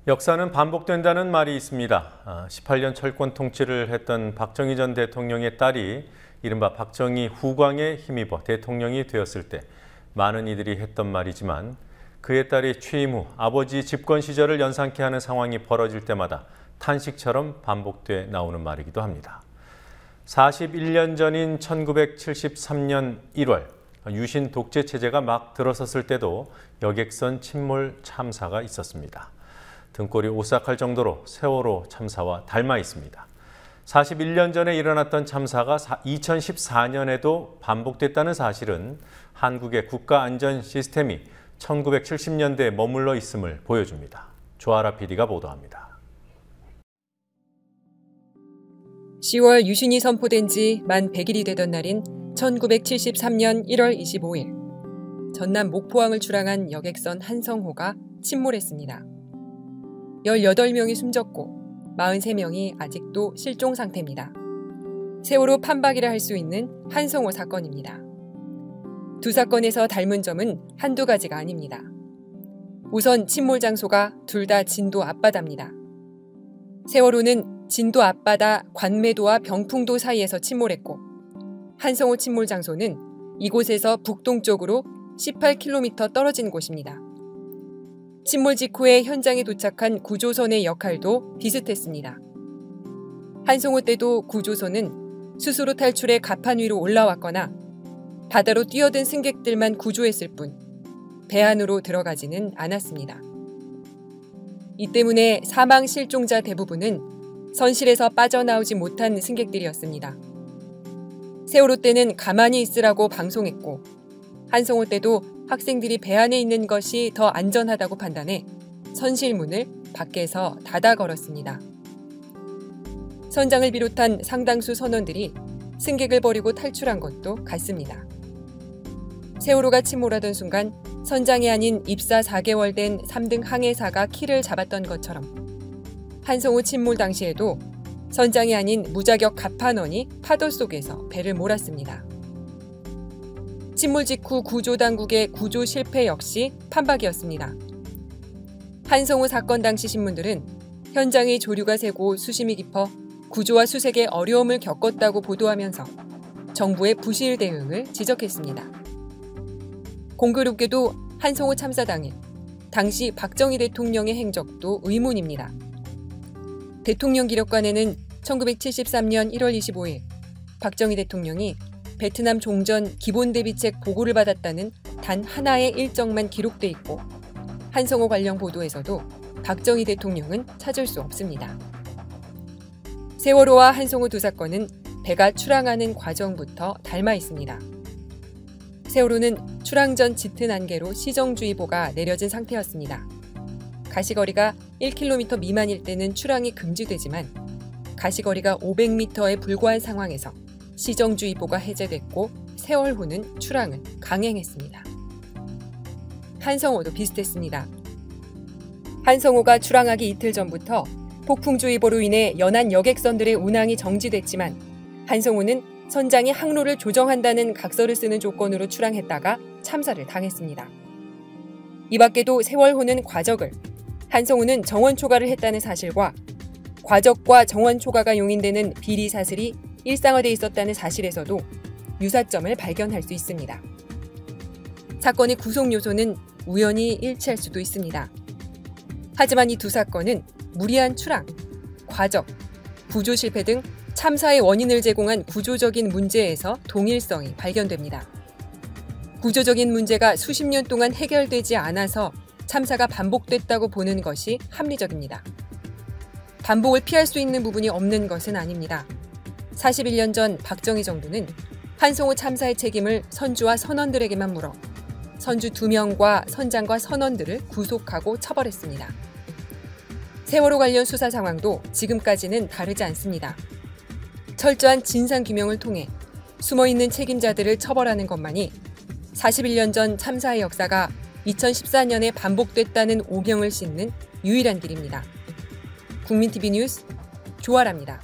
역사는 반복된다는 말이 있습니다. 18년 철권 통치를 했던 박정희 전 대통령의 딸이 이른바 박정희 후광에 힘입어 대통령이 되었을 때 많은 이들이 했던 말이지만 그의 딸이 취임 후 아버지 집권 시절을 연상케 하는 상황이 벌어질 때마다 탄식처럼 반복돼 나오는 말이기도 합니다. 41년 전인 1973년 1월 유신 독재 체제가 막 들어섰을 때도 여객선 침몰 참사가 있었습니다. 등골이 오싹할 정도로 세월호 참사와 닮아 있습니다. 41년 전에 일어났던 참사가 2014년에도 반복됐다는 사실은 한국의 국가안전 시스템이 1970년대에 머물러 있음을 보여줍니다. 조아라 PD가 보도합니다. 10월 유신이 선포된 지 만 100일이 되던 날인 1973년 1월 25일, 전남 목포항을 출항한 여객선 한성호가 침몰했습니다. 18명이 숨졌고 43명이 아직도 실종 상태입니다. 세월호 판박이라 할 수 있는 한성호 사건입니다. 두 사건에서 닮은 점은 한두 가지가 아닙니다. 우선 침몰 장소가 둘 다 진도 앞바다입니다. 세월호는 진도 앞바다 관매도와 병풍도 사이에서 침몰했고, 한성호 침몰 장소는 이곳에서 북동쪽으로 18km 떨어진 곳입니다. 침몰 직후에 현장에 도착한 구조선의 역할도 비슷했습니다. 한성호 때도 구조선은 스스로 탈출해 갑판 위로 올라왔거나 바다로 뛰어든 승객들만 구조했을 뿐 배 안으로 들어가지는 않았습니다. 이 때문에 사망 실종자 대부분은 선실에서 빠져나오지 못한 승객들이었습니다. 세월호 때는 가만히 있으라고 방송했고, 한성호 때도 학생들이 배 안에 있는 것이 더 안전하다고 판단해 선실문을 밖에서 닫아 걸었습니다. 선장을 비롯한 상당수 선원들이 승객을 버리고 탈출한 것도 같습니다. 세월호가 침몰하던 순간 선장이 아닌 입사 4개월 된 3등 항해사가 키를 잡았던 것처럼 한성호 침몰 당시에도 선장이 아닌 무자격 갑판원이 파도 속에서 배를 몰았습니다. 침몰 직후 구조당국의 구조 실패 역시 판박이었습니다. 한성호 사건 당시 신문들은 현장의 조류가 새고 수심이 깊어 구조와 수색에 어려움을 겪었다고 보도하면서 정부의 부실 대응을 지적했습니다. 공교롭게도 한성호 참사 당일, 당시 박정희 대통령의 행적도 의문입니다. 대통령 기록관에는 1973년 1월 25일 박정희 대통령이 베트남 종전 기본대비책 보고를 받았다는 단 하나의 일정만 기록돼 있고, 한성호 관련 보도에서도 박정희 대통령은 찾을 수 없습니다. 세월호와 한성호 두 사건은 배가 출항하는 과정부터 닮아 있습니다. 세월호는 출항 전 짙은 안개로 시정주의보가 내려진 상태였습니다. 가시거리가 1km 미만일 때는 출항이 금지되지만 가시거리가 500m에 불과한 상황에서 시정주의보가 해제됐고 세월호는 출항을 강행했습니다. 한성호도 비슷했습니다. 한성호가 출항하기 이틀 전부터 폭풍주의보로 인해 연안 여객선들의 운항이 정지됐지만 한성호는 선장이 항로를 조정한다는 각서를 쓰는 조건으로 출항했다가 참사를 당했습니다. 이 밖에도 세월호는 과적을, 한성호는 정원 초과를 했다는 사실과 과적과 정원 초과가 용인되는 비리 사슬이 일상화돼 있었다는 사실에서도 유사점을 발견할 수 있습니다. 사건의 구속 요소는 우연히 일치할 수도 있습니다. 하지만 이 두 사건은 무리한 출항, 과적, 구조 실패 등 참사의 원인을 제공한 구조적인 문제에서 동일성이 발견됩니다. 구조적인 문제가 수십 년 동안 해결되지 않아서 참사가 반복됐다고 보는 것이 합리적입니다. 반복을 피할 수 있는 부분이 없는 것은 아닙니다. 41년 전 박정희 정부는 한성호 참사의 책임을 선주와 선원들에게만 물어 선주 2명과 선장과 선원들을 구속하고 처벌했습니다. 세월호 관련 수사 상황도 지금까지는 다르지 않습니다. 철저한 진상규명을 통해 숨어있는 책임자들을 처벌하는 것만이 41년 전 참사의 역사가 2014년에 반복됐다는 오명을 씻는 유일한 길입니다. 국민TV 뉴스 조아라입니다.